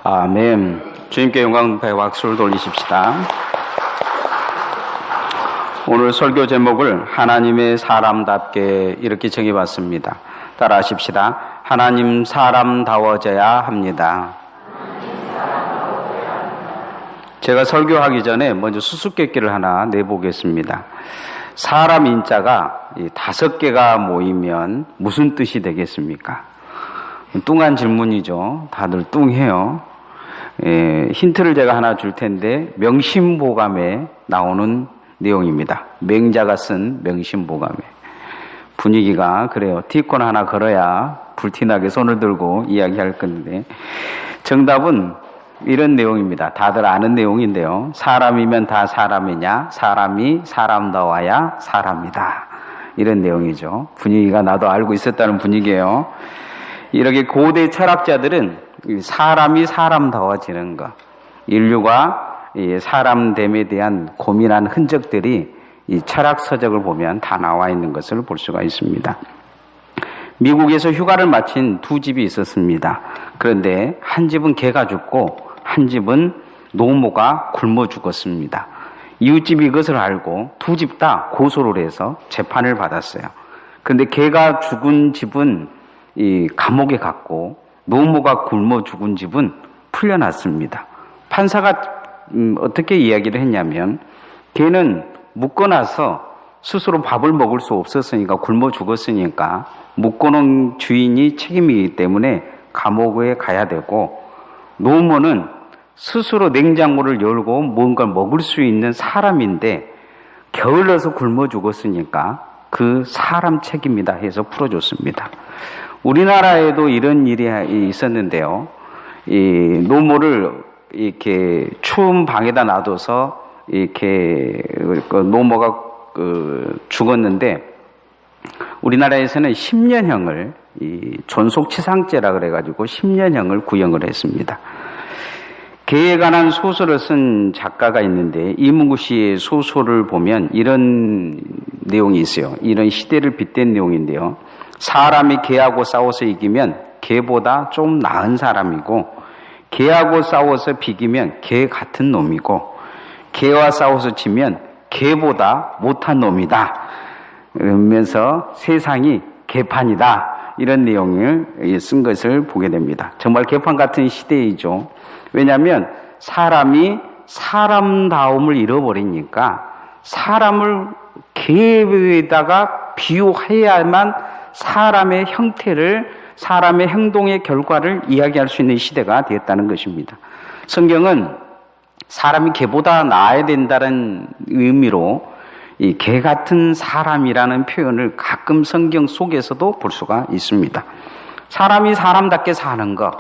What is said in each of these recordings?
아멘. 주님께 영광 박수를 돌리십시다. 오늘 설교 제목을 하나님의 사람답게 이렇게 정해봤습니다. 따라하십시다. 하나님 사람다워져야 합니다. 제가 설교하기 전에 먼저 수수께끼를 하나 내보겠습니다. 사람 인자가 5개가 모이면 무슨 뜻이 되겠습니까? 뚱한 질문이죠. 다들 뚱해요. 힌트를 제가 하나 줄 텐데 명심보감에 나오는 내용입니다. 맹자가 쓴 명심보감에. 분위기가 그래요. 티콘 하나 걸어야 불티나게 손을 들고 이야기할 건데 정답은 이런 내용입니다. 다들 아는 내용인데요. 사람이면 다 사람이냐? 사람이 사람다워야 사람이다. 이런 내용이죠. 분위기가 나도 알고 있었다는 분위기예요. 이렇게 고대 철학자들은 사람이 사람다워지는 것, 인류가 사람됨에 대한 고민한 흔적들이 이 철학 서적을 보면 다 나와 있는 것을 볼 수가 있습니다. 미국에서 휴가를 마친 2집이 있었습니다. 그런데 한 집은 개가 죽고 한 집은 노모가 굶어 죽었습니다. 이웃집이 이것을 알고 2집 다 고소를 해서 재판을 받았어요. 그런데 개가 죽은 집은 이 감옥에 갔고 노모가 굶어 죽은 집은 풀려났습니다. 판사가 어떻게 이야기를 했냐면 개는 묶어놔서 스스로 밥을 먹을 수 없었으니까 굶어 죽었으니까 묶어놓은 주인이 책임이기 때문에 감옥에 가야 되고 노모는 스스로 냉장고를 열고 뭔가 먹을 수 있는 사람인데 게을러서 굶어 죽었으니까 그 사람 책임이다 해서 풀어줬습니다. 우리나라에도 이런 일이 있었는데요. 이 노모를 이렇게 추운 방에다 놔둬서 이렇게 노모가 죽었는데 우리나라에서는 10년형을 존속치상죄라 그래가지고 10년형을 구형을 했습니다. 개에 관한 소설을 쓴 작가가 있는데 이문구 씨의 소설을 보면 이런 내용이 있어요. 이런 시대를 빗댄 내용인데요. 사람이 개하고 싸워서 이기면 개보다 좀 나은 사람이고 개하고 싸워서 비기면 개 같은 놈이고 개와 싸워서 지면 개보다 못한 놈이다. 그러면서 세상이 개판이다. 이런 내용을 쓴 것을 보게 됩니다. 정말 개판 같은 시대이죠. 왜냐하면 사람이 사람다움을 잃어버리니까 사람을 개에다가 비유해야만 사람의 형태를, 사람의 행동의 결과를 이야기할 수 있는 시대가 되었다는 것입니다. 성경은 사람이 개보다 나아야 된다는 의미로 이 개 같은 사람이라는 표현을 가끔 성경 속에서도 볼 수가 있습니다. 사람이 사람답게 사는 것,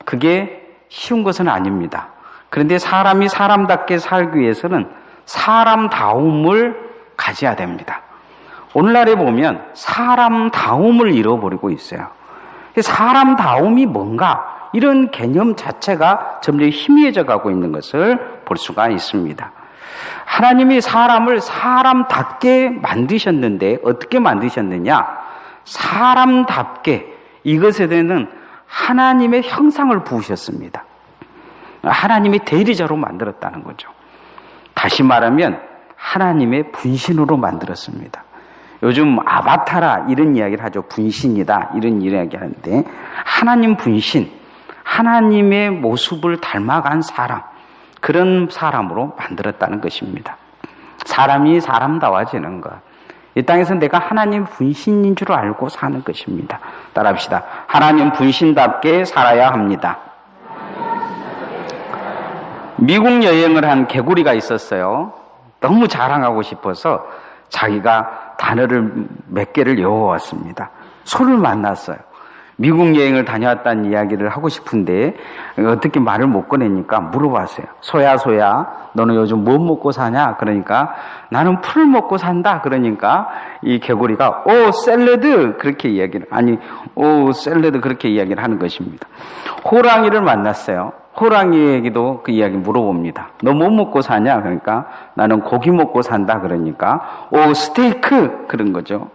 그게 쉬운 것은 아닙니다. 그런데 사람이 사람답게 살기 위해서는 사람다움을 가져야 됩니다. 오늘날에 보면 사람다움을 잃어버리고 있어요. 사람다움이 뭔가 이런 개념 자체가 점점 희미해져 가고 있는 것을 볼 수가 있습니다. 하나님이 사람을 사람답게 만드셨는데 어떻게 만드셨느냐? 사람답게 이것에 대한 하나님의 형상을 부으셨습니다. 하나님의 대리자로 만들었다는 거죠. 다시 말하면 하나님의 분신으로 만들었습니다. 요즘 아바타라 이런 이야기를 하죠. 분신이다 이런 이야기 하는데 하나님 분신, 하나님의 모습을 닮아간 사람, 그런 사람으로 만들었다는 것입니다. 사람이 사람다워지는 것, 이 땅에서 내가 하나님 분신인 줄 알고 사는 것입니다. 따라합시다. 하나님 분신답게 살아야 합니다. 미국 여행을 한 개구리가 있었어요. 너무 자랑하고 싶어서 자기가 단어를 몇 개를 외워왔습니다. 소를 만났어요. 미국 여행을 다녀왔다는 이야기를 하고 싶은데 어떻게 말을 못 꺼내니까 물어봤어요. 소야 너는 요즘 뭐 먹고 사냐? 그러니까 나는 풀 먹고 산다. 그러니까 이 개구리가 샐러드 그렇게 이야기를 샐러드 그렇게 이야기를 하는 것입니다. 호랑이를 만났어요. 호랑이에게도 그 이야기 물어봅니다. 너 뭐 먹고 사냐? 그러니까 나는 고기 먹고 산다. 그러니까 스테이크 그런 거죠.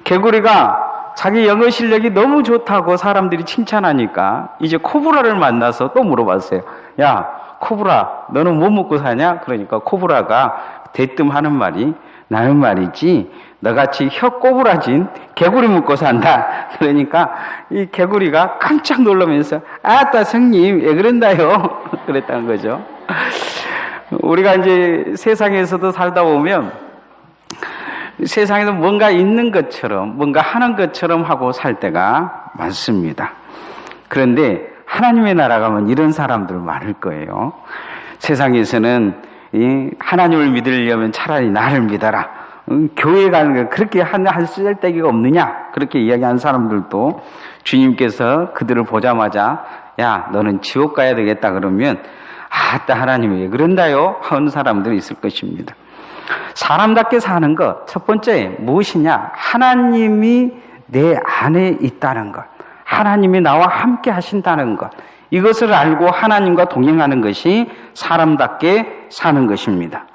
개구리가 자기 영어 실력이 너무 좋다고 사람들이 칭찬하니까 이제 코브라를 만나서 또 물어봤어요. 야, 코브라, 너는 뭐 먹고 사냐? 그러니까 코브라가 대뜸 하는 말이, 나는 말이지 너같이 혀 꼬부라진 개구리 먹고 산다. 그러니까 이 개구리가 깜짝 놀라면서 아따 성님 왜 그런다요? 그랬다는 거죠. 우리가 이제 세상에서도 살다 보면 세상에도 뭔가 있는 것처럼, 뭔가 하는 것처럼 하고 살 때가 많습니다. 그런데 하나님의 나라 가면 이런 사람들 많을 거예요. 세상에서는 이 하나님을 믿으려면 차라리 나를 믿어라. 교회 가는 거 그렇게 한 쓸데기가 없느냐? 그렇게 이야기하는 사람들도 주님께서 그들을 보자마자 야, 너는 지옥 가야 되겠다 그러면 아따 하나님이 왜 그런다요? 하는 사람들이 있을 것입니다. 사람답게 사는 것, 첫 번째 무엇이냐? 하나님이 내 안에 있다는 것, 하나님이 나와 함께 하신다는 것, 이것을 알고 하나님과 동행하는 것이 사람답게 사는 것입니다.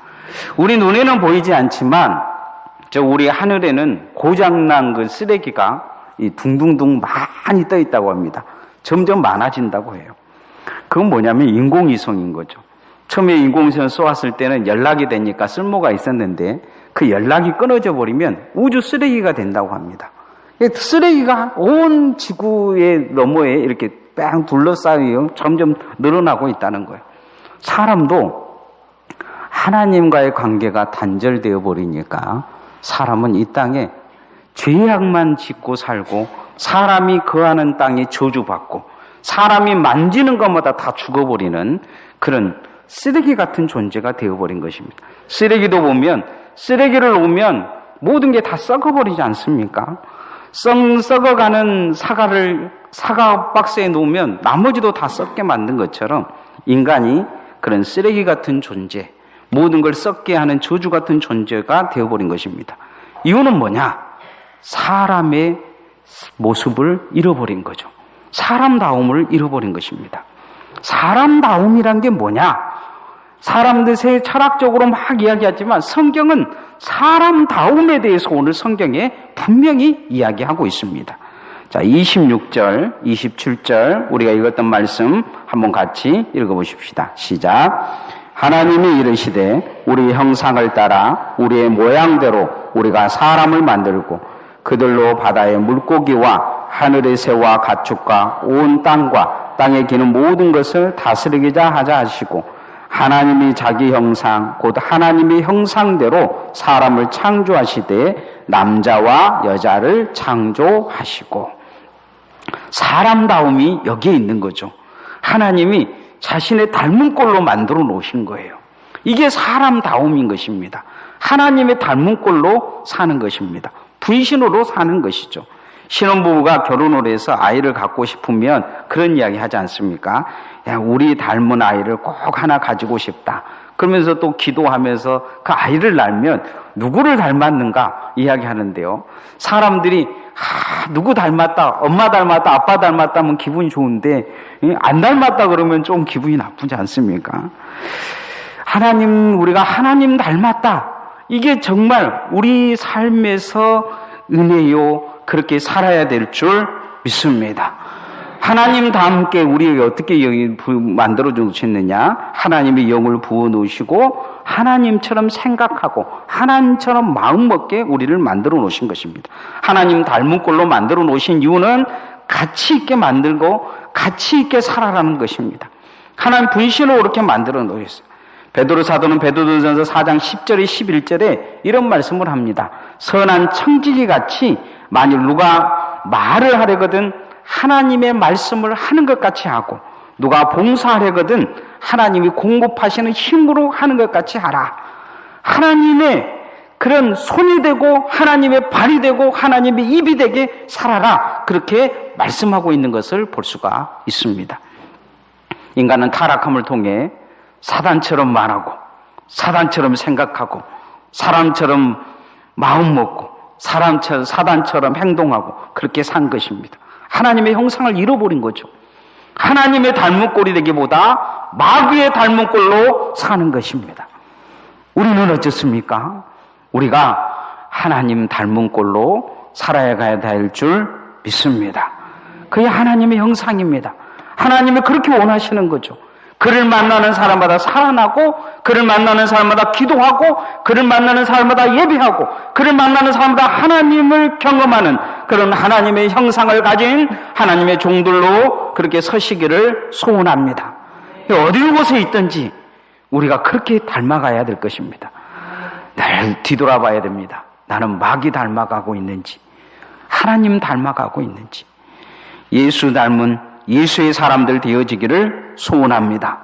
우리 눈에는 보이지 않지만 우리 하늘에는 고장난 그 쓰레기가 둥둥둥 많이 떠 있다고 합니다. 점점 많아진다고 해요. 그건 뭐냐면 인공위성인 거죠. 처음에 인공위성 쏘았을 때는 연락이 되니까 쓸모가 있었는데 그 연락이 끊어져 버리면 우주 쓰레기가 된다고 합니다. 쓰레기가 온 지구의 너머에 이렇게 뺑 둘러싸여 점점 늘어나고 있다는 거예요. 사람도 하나님과의 관계가 단절되어 버리니까 사람은 이 땅에 죄악만 짓고 살고 사람이 거하는 땅에 저주받고 사람이 만지는 것마다 다 죽어버리는 그런 쓰레기 같은 존재가 되어버린 것입니다. 쓰레기도 보면 쓰레기를 놓으면 모든 게 다 썩어버리지 않습니까? 썩어가는 사과 박스에 놓으면 나머지도 다 썩게 만든 것처럼 인간이 그런 쓰레기 같은 존재, 모든 걸 썩게 하는 저주 같은 존재가 되어버린 것입니다. 이유는 뭐냐? 사람의 모습을 잃어버린 거죠. 사람다움을 잃어버린 것입니다. 사람다움이란 게 뭐냐? 사람들 철학적으로 막 이야기하지만 성경은 사람다움에 대해서 오늘 성경에 분명히 이야기하고 있습니다. 자, 26절, 27절 우리가 읽었던 말씀 한번 같이 읽어보십시다. 시작. 하나님이 이르시되 우리 형상을 따라 우리의 모양대로 우리가 사람을 만들고 그들로 바다의 물고기와 하늘의 새와 가축과 온 땅과 땅에 기는 모든 것을 다스리자 하자 하시고 하나님이 자기 형상 곧 하나님의 형상대로 사람을 창조하시되 남자와 여자를 창조하시고 사람다움이 여기에 있는 거죠. 하나님이 자신의 닮은 꼴로 만들어 놓으신 거예요. 이게 사람다움인 것입니다. 하나님의 닮은 꼴로 사는 것입니다. 분신으로 사는 것이죠. 신혼부부가 결혼을 해서 아이를 갖고 싶으면 그런 이야기 하지 않습니까? 야, 우리 닮은 아이를 꼭 하나 가지고 싶다. 그러면서 또 기도하면서 그 아이를 낳으면 누구를 닮았는가 이야기하는데요. 사람들이 누구 닮았다, 엄마 닮았다, 아빠 닮았다 하면 기분이 좋은데 안 닮았다 그러면 좀 기분이 나쁘지 않습니까? 우리가 하나님 닮았다. 이게 정말 우리 삶에서 은혜요. 그렇게 살아야 될 줄 믿습니다. 하나님과 함께 우리에게 어떻게 영이 만들어 주셨느냐? 하나님의 영을 부어 놓으시고 하나님처럼 생각하고 하나님처럼 마음 먹게 우리를 만들어 놓으신 것입니다. 하나님 닮은 꼴로 만들어 놓으신 이유는 가치 있게 만들고 가치 있게 살아라는 것입니다. 하나님 분신으로 그렇게 만들어 놓으셨어요. 베드로 사도는 베드로전서 4장 10절에 11절에 이런 말씀을 합니다. 선한 청지기 같이 만일 누가 말을 하려거든 하나님의 말씀을 하는 것 같이 하고 누가 봉사하려거든 하나님이 공급하시는 힘으로 하는 것 같이 하라. 하나님의 그런 손이 되고 하나님의 발이 되고 하나님의 입이 되게 살아라. 그렇게 말씀하고 있는 것을 볼 수가 있습니다. 인간은 타락함을 통해 사단처럼 말하고 사단처럼 생각하고 사람처럼 마음 먹고 사단처럼 행동하고 그렇게 산 것입니다. 하나님의 형상을 잃어버린 거죠. 하나님의 닮은 꼴이 되기보다 마귀의 닮은 꼴로 사는 것입니다. 우리는 어떻습니까? 우리가 하나님 닮은 꼴로 살아가야 될 줄 믿습니다. 그게 하나님의 형상입니다. 하나님이 그렇게 원하시는 거죠. 그를 만나는 사람마다 살아나고, 그를 만나는 사람마다 기도하고, 그를 만나는 사람마다 예배하고, 그를 만나는 사람마다 하나님을 경험하는 그런 하나님의 형상을 가진 하나님의 종들로 그렇게 서시기를 소원합니다. 어딜 곳에 있든지 우리가 그렇게 닮아가야 될 것입니다. 늘 뒤돌아봐야 됩니다. 나는 마귀 닮아가고 있는지, 하나님 닮아가고 있는지, 예수 닮은 예수의 사람들 되어지기를 소원합니다.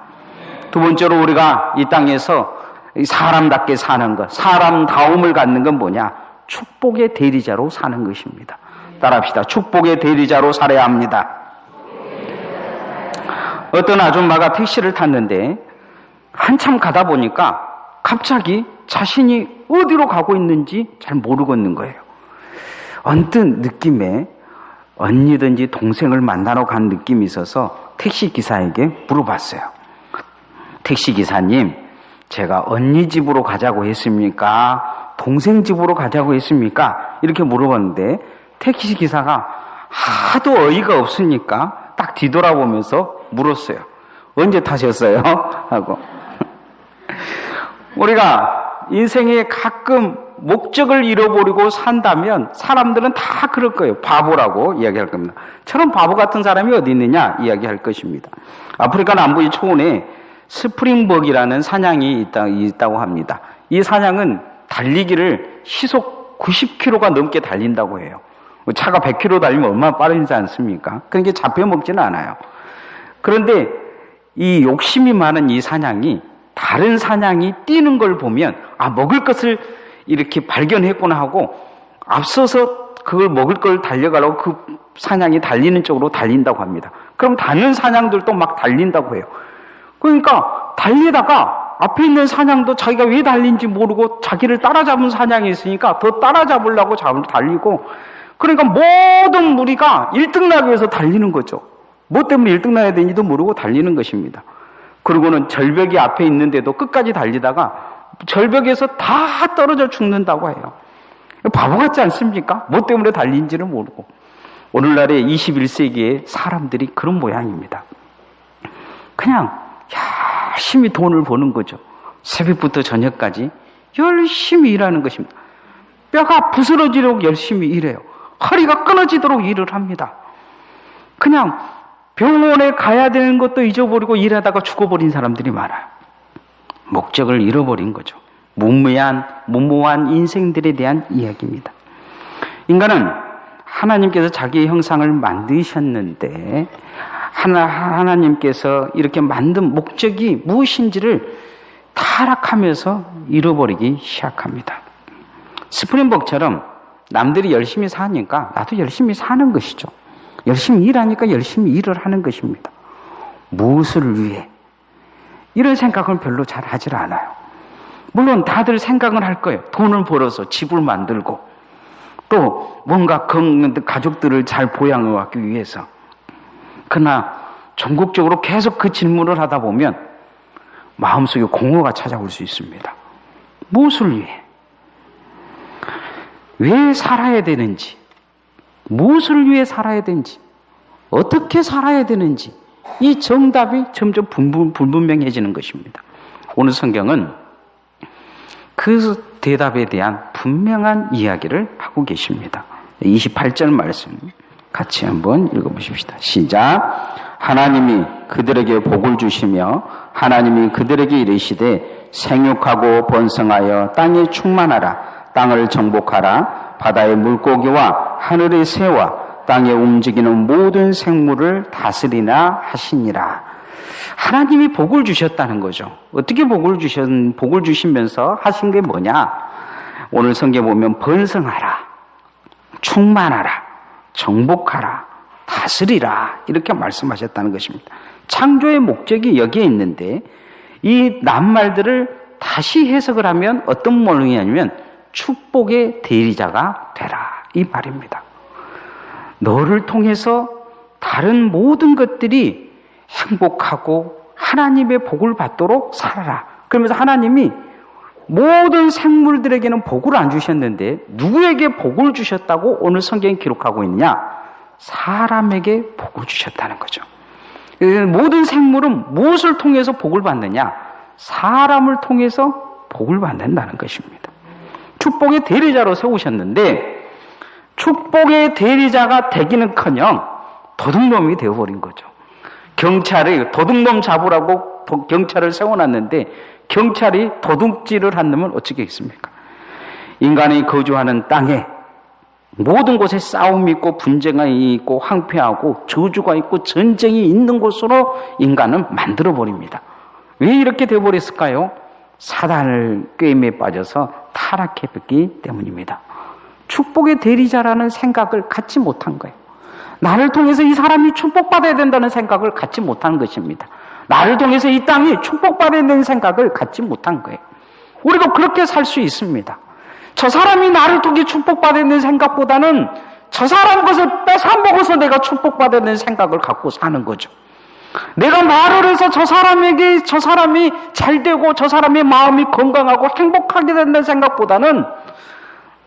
두 번째로 우리가 이 땅에서 사람답게 사는 것, 사람다움을 갖는 건 뭐냐? 축복의 대리자로 사는 것입니다. 따라합시다. 축복의 대리자로 살아야 합니다. 어떤 아줌마가 택시를 탔는데 한참 가다 보니까 갑자기 자신이 어디로 가고 있는지 잘 모르겠는 거예요. 언뜻 느낌에 언니든지 동생을 만나러 간 느낌이 있어서 택시기사에게 물어봤어요. 택시기사님, 제가 언니 집으로 가자고 했습니까? 동생 집으로 가자고 했습니까? 이렇게 물어봤는데 택시기사가 하도 어이가 없으니까 딱 뒤돌아보면서 물었어요. 언제 타셨어요? 하고. 우리가 인생에 가끔 목적을 잃어버리고 산다면 사람들은 다 그럴 거예요. 바보라고 이야기할 겁니다. 저런 바보 같은 사람이 어디 있느냐 이야기할 것입니다. 아프리카 남부의 초원에 스프링벅이라는 사냥이 있다고 합니다. 이 사냥은 달리기를 시속 90km가 넘게 달린다고 해요. 차가 100km 달리면 얼마나 빠르지 않습니까? 그러니까 잡혀먹지는 않아요. 그런데 이 욕심이 많은 이 사냥이 다른 사냥이 뛰는 걸 보면 먹을 것을 이렇게 발견했구나 하고 앞서서 그걸 먹을 걸 달려가려고 그 사냥이 달리는 쪽으로 달린다고 합니다. 그럼 다른 사냥들도 막 달린다고 해요. 그러니까 달리다가 앞에 있는 사냥도 자기가 왜 달린지 모르고 자기를 따라잡은 사냥이 있으니까 더 따라잡으려고 달리고, 그러니까 모든 무리가 1등 나기 위해서 달리는 거죠. 뭐 때문에 1등 나야 되는지도 모르고 달리는 것입니다. 그리고는 절벽이 앞에 있는데도 끝까지 달리다가 절벽에서 다 떨어져 죽는다고 해요. 바보 같지 않습니까? 뭐 때문에 달린지는 모르고. 오늘날의 21세기의 사람들이 그런 모양입니다. 그냥 열심히 돈을 버는 거죠. 새벽부터 저녁까지 열심히 일하는 것입니다. 뼈가 부스러지도록 열심히 일해요. 허리가 끊어지도록 일을 합니다. 그냥 병원에 가야 되는 것도 잊어버리고 일하다가 죽어버린 사람들이 많아요. 목적을 잃어버린 거죠. 무모한 인생들에 대한 이야기입니다. 인간은 하나님께서 자기의 형상을 만드셨는데 하나님께서 이렇게 만든 목적이 무엇인지를 타락하면서 잃어버리기 시작합니다. 스프링벅처럼 남들이 열심히 사니까 나도 열심히 사는 것이죠. 열심히 일하니까 열심히 일을 하는 것입니다. 무엇을 위해? 이런 생각은 별로 잘 하질 않아요. 물론 다들 생각을 할 거예요. 돈을 벌어서 집을 만들고 또 뭔가 가족들을 잘 보양하기 위해서. 그러나 전국적으로 계속 그 질문을 하다 보면 마음속에 공허가 찾아올 수 있습니다. 무엇을 위해? 왜 살아야 되는지, 무엇을 위해 살아야 되는지, 어떻게 살아야 되는지 이 정답이 점점 불분명해지는 것입니다. 오늘 성경은 그 대답에 대한 분명한 이야기를 하고 계십니다. 28절 말씀 같이 한번 읽어보십시다. 시작. 하나님이 그들에게 복을 주시며 하나님이 그들에게 이르시되 생육하고 번성하여 땅에 충만하라. 땅을 정복하라. 바다의 물고기와 하늘의 새와 땅에 움직이는 모든 생물을 다스리나 하시니라. 하나님이 복을 주셨다는 거죠. 어떻게 복을 주시면서 하신 게 뭐냐? 오늘 성경에 보면 번성하라, 충만하라, 정복하라, 다스리라 이렇게 말씀하셨다는 것입니다. 창조의 목적이 여기에 있는데 이 낱말들을 다시 해석을 하면 어떤 모양이냐면 축복의 대리자가 되라 이 말입니다. 너를 통해서 다른 모든 것들이 행복하고 하나님의 복을 받도록 살아라. 그러면서 하나님이 모든 생물들에게는 복을 안 주셨는데 누구에게 복을 주셨다고 오늘 성경이 기록하고 있냐? 사람에게 복을 주셨다는 거죠. 모든 생물은 무엇을 통해서 복을 받느냐? 사람을 통해서 복을 받는다는 것입니다. 축복의 대리자로 세우셨는데 축복의 대리자가 되기는커녕 도둑놈이 되어버린 거죠. 경찰이 도둑놈 잡으라고 경찰을 세워놨는데 경찰이 도둑질을 한다면 어찌겠습니까? 인간이 거주하는 땅에 모든 곳에 싸움이 있고 분쟁이 있고 황폐하고 저주가 있고 전쟁이 있는 곳으로 인간은 만들어버립니다. 왜 이렇게 되어버렸을까요? 사단을 꾀임에 빠져서 타락했기 때문입니다. 축복의 대리자라는 생각을 갖지 못한 거예요. 나를 통해서 이 사람이 축복받아야 된다는 생각을 갖지 못한 것입니다. 나를 통해서 이 땅이 축복받아야 되는 생각을 갖지 못한 거예요. 우리도 그렇게 살 수 있습니다. 저 사람이 나를 통해 축복받아야 되는 생각보다는 저 사람 것을 뺏어먹어서 내가 축복받아야 되는 생각을 갖고 사는 거죠. 내가 말을 해서 저 사람에게 저 사람이 잘 되고 저 사람의 마음이 건강하고 행복하게 된다는 생각보다는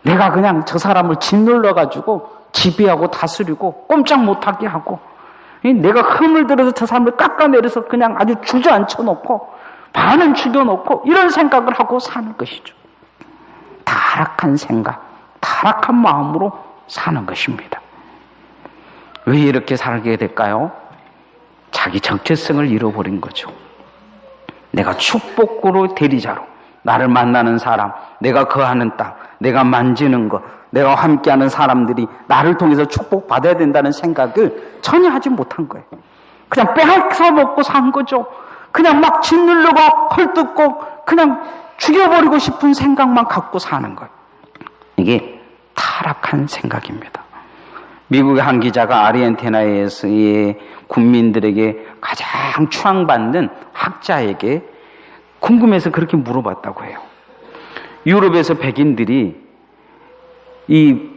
내가 그냥 저 사람을 짓눌러가지고 지배하고 다스리고 꼼짝 못하게 하고 내가 흠을 들어서 저 사람을 깎아내려서 그냥 아주 주저앉혀 놓고 반은 죽여놓고 이런 생각을 하고 사는 것이죠. 타락한 생각, 타락한 마음으로 사는 것입니다. 왜 이렇게 살게 될까요? 자기 정체성을 잃어버린 거죠. 내가 축복으로 대리자로 나를 만나는 사람, 내가 거하는 땅, 내가 만지는 것, 내가 함께하는 사람들이 나를 통해서 축복받아야 된다는 생각을 전혀 하지 못한 거예요. 그냥 빼앗아 먹고 산 거죠. 그냥 막 짓누르고 헐뜯고 그냥 죽여버리고 싶은 생각만 갖고 사는 거예요. 이게 타락한 생각입니다. 미국의 한 기자가 아르헨티나에서의 국민들에게 가장 추앙받는 학자에게 궁금해서 그렇게 물어봤다고 해요. 유럽에서 백인들이 이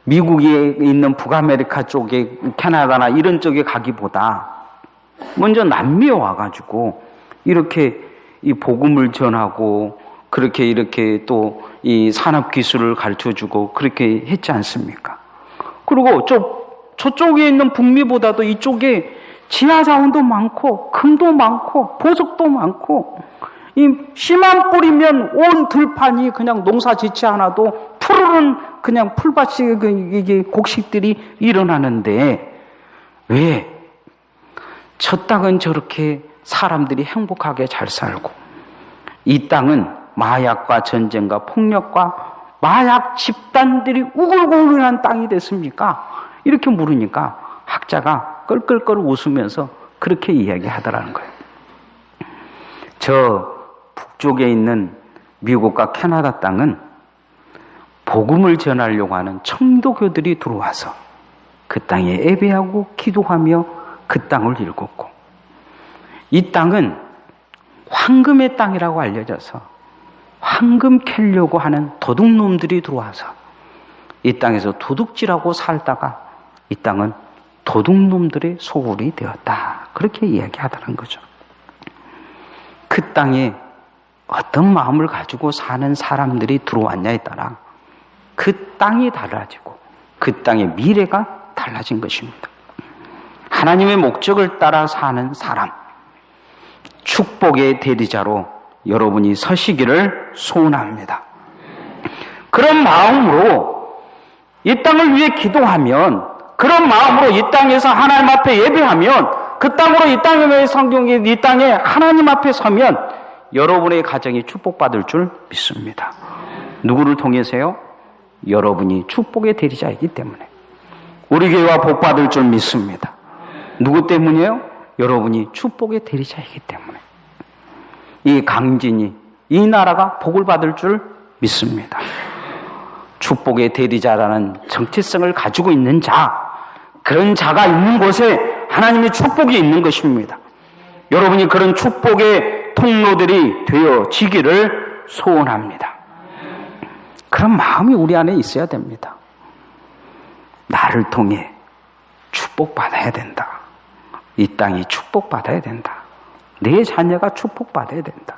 미국에 있는 북아메리카 쪽에 캐나다나 이런 쪽에 가기보다 먼저 남미에 와가지고 이렇게 이 복음을 전하고 그렇게 이렇게 또 이 산업 기술을 가르쳐주고 그렇게 했지 않습니까? 그리고 저쪽에 있는 북미보다도 이쪽에 지하 자원도 많고 금도 많고 보석도 많고 이 씨만 뿌리면 온 들판이 그냥 농사 짓지 않아도 푸르른 그냥 풀밭이 이게 곡식들이 일어나는데 왜 저 땅은 저렇게 사람들이 행복하게 잘 살고 이 땅은 마약과 전쟁과 폭력과 마약 집단들이 우글우글한 땅이 됐습니까? 이렇게 물으니까 학자가 끌끌끌 웃으면서 그렇게 이야기하더라는 거예요. 저 북쪽에 있는 미국과 캐나다 땅은 복음을 전하려고 하는 청도교들이 들어와서 그 땅에 예배하고 기도하며 그 땅을 일궜고 이 땅은 황금의 땅이라고 알려져서 황금 캐려고 하는 도둑놈들이 들어와서 이 땅에서 도둑질하고 살다가 이 땅은 도둑놈들의 소굴이 되었다. 그렇게 이야기하더라는 거죠. 그 땅에 어떤 마음을 가지고 사는 사람들이 들어왔냐에 따라 그 땅이 달라지고 그 땅의 미래가 달라진 것입니다. 하나님의 목적을 따라 사는 사람, 축복의 대리자로 여러분이 서시기를 소원합니다. 그런 마음으로 이 땅을 위해 기도하면, 그런 마음으로 이 땅에서 하나님 앞에 예배하면, 그 땅으로 이 땅의 성경이 이 땅에 하나님 앞에 서면 여러분의 가정이 축복받을 줄 믿습니다. 누구를 통해서요? 여러분이 축복의 대리자이기 때문에 우리 교회와 복받을 줄 믿습니다. 누구 때문이에요? 여러분이 축복의 대리자이기 때문에 이 강진이, 이 나라가 복을 받을 줄 믿습니다. 축복의 대리자라는 정체성을 가지고 있는 자, 그런 자가 있는 곳에 하나님의 축복이 있는 것입니다. 여러분이 그런 축복의 통로들이 되어지기를 소원합니다. 그런 마음이 우리 안에 있어야 됩니다. 나를 통해 축복받아야 된다. 이 땅이 축복받아야 된다. 내 자녀가 축복받아야 된다.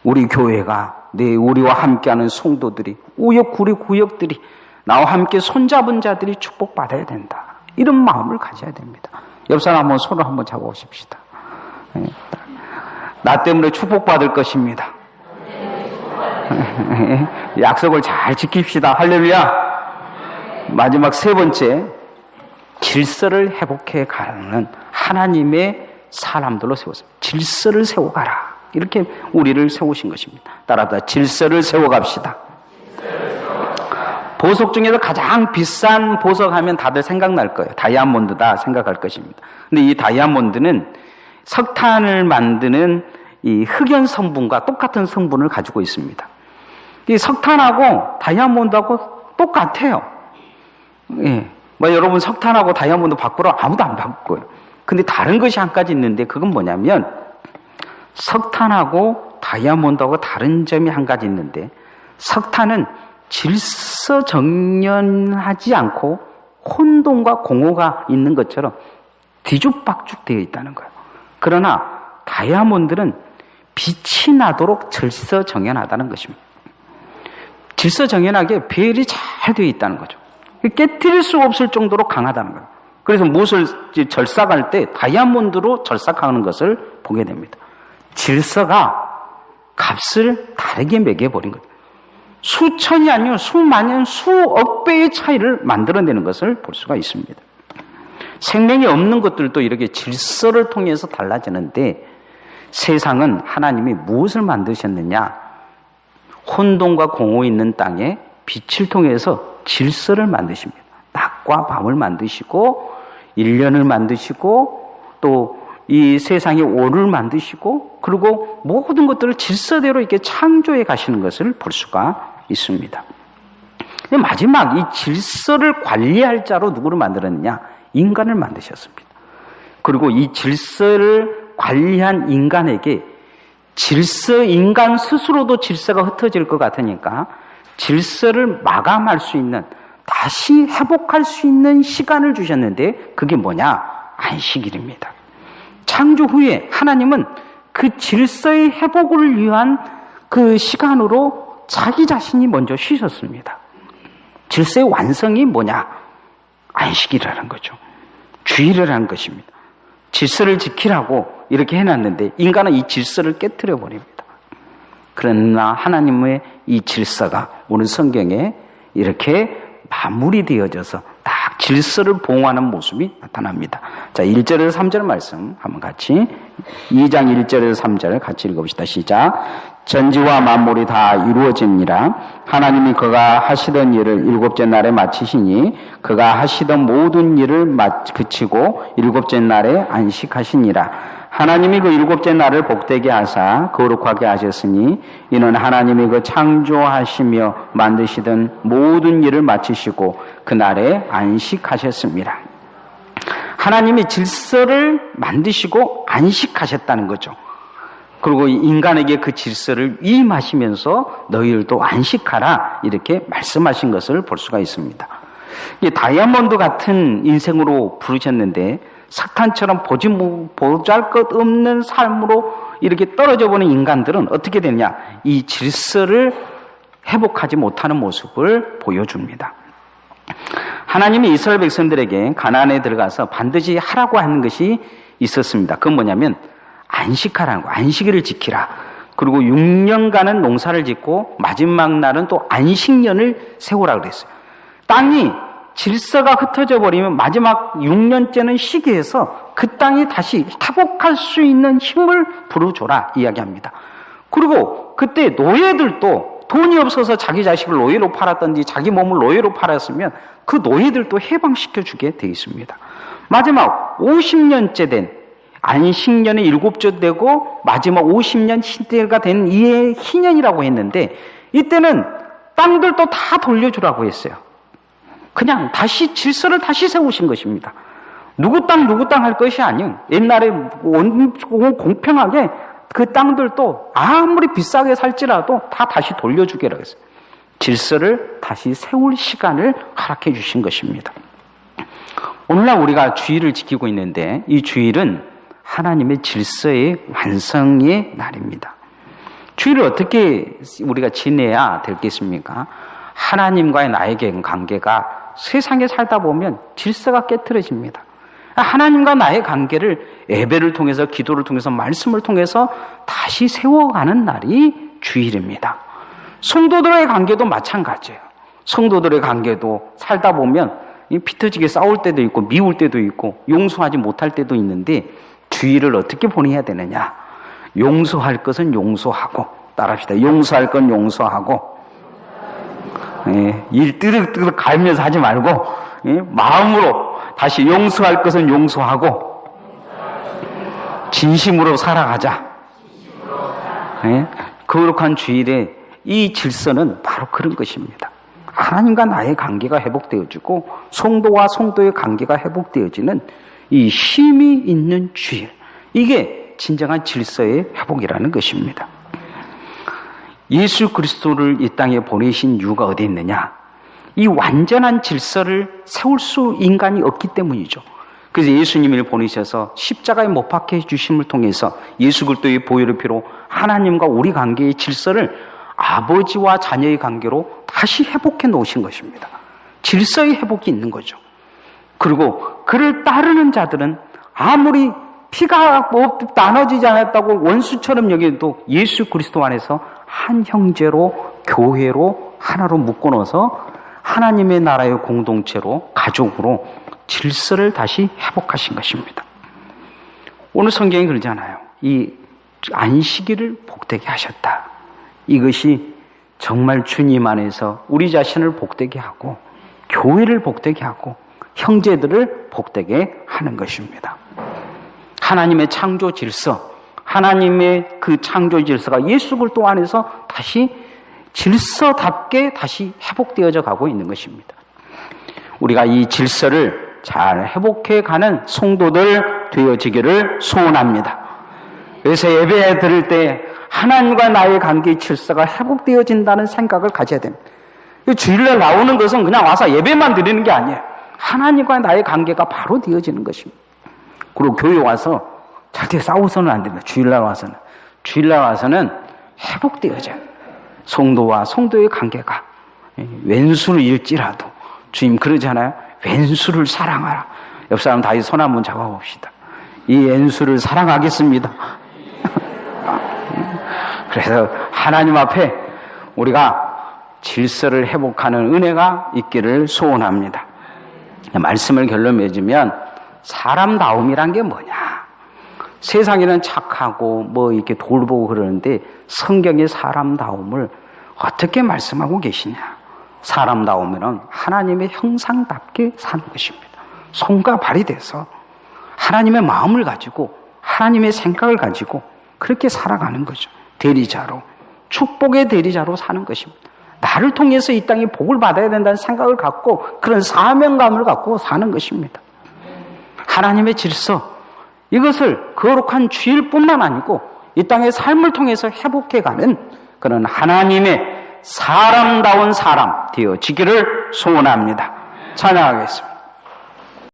우리 교회가 우리와 함께하는 성도들이 우리 구역들이 나와 함께 손잡은 자들이 축복받아야 된다. 이런 마음을 가져야 됩니다. 옆 사람 한번 손을 한번 잡아보십시다. 나 때문에 축복받을 것입니다. 약속을 잘 지킵시다. 할렐루야. 마지막 세 번째, 질서를 회복해 가는 하나님의 사람들로 세웠습니다. 질서를 세워가라. 이렇게 우리를 세우신 것입니다. 따라서 질서를 세워갑시다. 보석 중에서 가장 비싼 보석 하면 다들 생각날 거예요. 다이아몬드다 생각할 것입니다. 근데 이 다이아몬드는 석탄을 만드는 이 흑연 성분과 똑같은 성분을 가지고 있습니다. 이 석탄하고 다이아몬드하고 똑같아요. 예. 여러분 석탄하고 다이아몬드 바꾸러 아무도 안 바꿔요. 근데 다른 것이 한 가지 있는데 그건 뭐냐면 석탄하고 다이아몬드하고 다른 점이 한 가지 있는데 석탄은 질서정연하지 않고 혼돈과 공허가 있는 것처럼 뒤죽박죽 되어 있다는 거예요. 그러나 다이아몬드는 빛이 나도록 질서정연하다는 것입니다. 질서정연하게 배열이 잘 되어 있다는 거죠. 깨트릴 수 없을 정도로 강하다는 거예요. 그래서 못을 절삭할 때 다이아몬드로 절삭하는 것을 보게 됩니다. 질서가 값을 다르게 매겨버린 거예요. 수천이 아니요 수만년 수억 배의 차이를 만들어내는 것을 볼 수가 있습니다. 생명이 없는 것들도 이렇게 질서를 통해서 달라지는데 세상은 하나님이 무엇을 만드셨느냐? 혼돈과 공허 있는 땅에 빛을 통해서 질서를 만드십니다. 낮과 밤을 만드시고 1년을 만드시고 또 이 세상의 오를 만드시고 그리고 모든 것들을 질서대로 이렇게 창조해 가시는 것을 볼 수가 있습니다. 마지막 이 질서를 관리할 자로 누구를 만들었느냐? 인간을 만드셨습니다. 그리고 이 질서를 관리한 인간에게 인간 스스로도 질서가 흩어질 것 같으니까 질서를 마감할 수 있는, 다시 회복할 수 있는 시간을 주셨는데 그게 뭐냐? 안식일입니다. 창조 후에 하나님은 그 질서의 회복을 위한 그 시간으로 자기 자신이 먼저 쉬셨습니다. 질서의 완성이 뭐냐? 안식일이라는 거죠. 주일이라는 것입니다. 질서를 지키라고 이렇게 해놨는데 인간은 이 질서를 깨트려 버립니다. 그러나 하나님의 이 질서가 오늘 성경에 이렇게 마무리되어져서 딱 질서를 보호하는 모습이 나타납니다. 자, 1절에서 3절 말씀 한번 같이 2장 1절에서 3절 같이 읽어봅시다. 시작. 전지와 만물이 다 이루어집니다. 하나님이 그가 하시던 일을 일곱째 날에 마치시니 그가 하시던 모든 일을 그치고 일곱째 날에 안식하시니라. 하나님이 그 일곱째 날을 복되게 하사 거룩하게 하셨으니 이는 하나님이 그 창조하시며 만드시던 모든 일을 마치시고 그 날에 안식하셨습니다. 하나님이 질서를 만드시고 안식하셨다는 거죠. 그리고 인간에게 그 질서를 위임하시면서 너희들도 안식하라 이렇게 말씀하신 것을 볼 수가 있습니다. 다이아몬드 같은 인생으로 부르셨는데 석탄처럼 보잘것없는 삶으로 이렇게 떨어져 버린 인간들은 어떻게 되냐? 이 질서를 회복하지 못하는 모습을 보여줍니다. 하나님이 이스라엘 백성들에게 가나안에 들어가서 반드시 하라고 하는 것이 있었습니다. 그건 뭐냐면 안식하라는 거, 안식일을 지키라. 그리고 6년간은 농사를 짓고 마지막 날은 또 안식년을 세우라 그랬어요. 땅이 질서가 흩어져 버리면 마지막 6년째는 쉬게 해서 그 땅이 다시 회복할 수 있는 힘을 불어줘라 이야기합니다. 그리고 그때 노예들도 돈이 없어서 자기 자식을 노예로 팔았든지 자기 몸을 노예로 팔았으면 그 노예들도 해방시켜 주게 되어 있습니다. 마지막 50년째 된 안식년의 7째 되고 마지막 50년 시대가 된 이해 희년이라고 했는데 이때는 땅들도 다 돌려주라고 했어요. 그냥 다시 질서를 다시 세우신 것입니다. 누구 땅 할 것이 아니에요. 옛날에 공평하게 그 땅들도 아무리 비싸게 살지라도 다 다시 돌려주기로 했어요. 질서를 다시 세울 시간을 허락해 주신 것입니다. 오늘날 우리가 주일을 지키고 있는데 이 주일은 하나님의 질서의 완성의 날입니다. 주일을 어떻게 우리가 지내야 되겠습니까? 하나님과의 나의 관계가 세상에 살다 보면 질서가 깨트려집니다. 하나님과 나의 관계를 예배를 통해서, 기도를 통해서, 말씀을 통해서 다시 세워가는 날이 주일입니다. 성도들의 관계도 마찬가지예요. 성도들의 관계도 살다 보면 피터지게 싸울 때도 있고 미울 때도 있고 용서하지 못할 때도 있는데, 주일을 어떻게 보내야 되느냐? 용서할 것은 용서하고, 따라합시다. 용서할 건 용서하고, 일 뜨득뜨득 갈면서 하지 말고, 마음으로 다시 용서할 것은 용서하고, 진심으로 살아가자. 거룩한 주일에 이 질서는 바로 그런 것입니다. 하나님과 나의 관계가 회복되어지고 성도와 성도의 관계가 회복되어지는 이 힘이 있는 주일, 이게 진정한 질서의 회복이라는 것입니다. 예수 그리스도를 이 땅에 보내신 이유가 어디 있느냐? 이 완전한 질서를 세울 수 인간이 없기 때문이죠. 그래서 예수님을 보내셔서 십자가에 못 박혀 주심을 통해서 예수 그리스도의 보혈의 피로 하나님과 우리 관계의 질서를 아버지와 자녀의 관계로 다시 회복해 놓으신 것입니다. 질서의 회복이 있는 거죠. 그리고 그를 따르는 자들은 아무리 피가 나눠지지 않았다고 원수처럼 여겨도 예수 그리스도 안에서 한 형제로, 교회로, 하나로 묶어넣어서 하나님의 나라의 공동체로, 가족으로 질서를 다시 회복하신 것입니다. 오늘 성경이 그러잖아요. 이 안식일을 복되게 하셨다. 이것이 정말 주님 안에서 우리 자신을 복되게 하고 교회를 복되게 하고 형제들을 복되게 하는 것입니다. 하나님의 창조 질서, 하나님의 그 창조 질서가 예수 그리스도 안에서 다시 질서답게 다시 회복되어져 가고 있는 것입니다. 우리가 이 질서를 잘 회복해 가는 성도들 되어지기를 소원합니다. 그래서 예배 드릴 때 하나님과 나의 관계의 질서가 회복되어진다는 생각을 가져야 됩니다. 주일날 나오는 것은 그냥 와서 예배만 드리는 게 아니에요. 하나님과 나의 관계가 바로 되어지는 것입니다. 그리고 교회 와서 절대 싸워서는 안 됩니다. 주일날 와서는 회복되어져요. 성도와 성도의 관계가 왼수를 일지라도, 주님 그러잖아요. 왼수를 사랑하라. 옆 사람 다 손 한번 잡아봅시다. 이 왼수를 사랑하겠습니다. 그래서 하나님 앞에 우리가 질서를 회복하는 은혜가 있기를 소원합니다. 말씀을 결론 맺으면 사람다움이란 게 뭐냐? 세상에는 착하고 이렇게 돌보고 그러는데 성경의 사람다움을 어떻게 말씀하고 계시냐? 사람다움은 하나님의 형상답게 사는 것입니다. 손과 발이 돼서 하나님의 마음을 가지고 하나님의 생각을 가지고 그렇게 살아가는 거죠. 대리자로, 축복의 대리자로 사는 것입니다. 나를 통해서 이 땅에 복을 받아야 된다는 생각을 갖고 그런 사명감을 갖고 사는 것입니다. 하나님의 질서, 이것을 거룩한 주일뿐만 아니고 이 땅의 삶을 통해서 회복해가는 그런 하나님의 사람다운 사람 되어지기를 소원합니다. 찬양하겠습니다.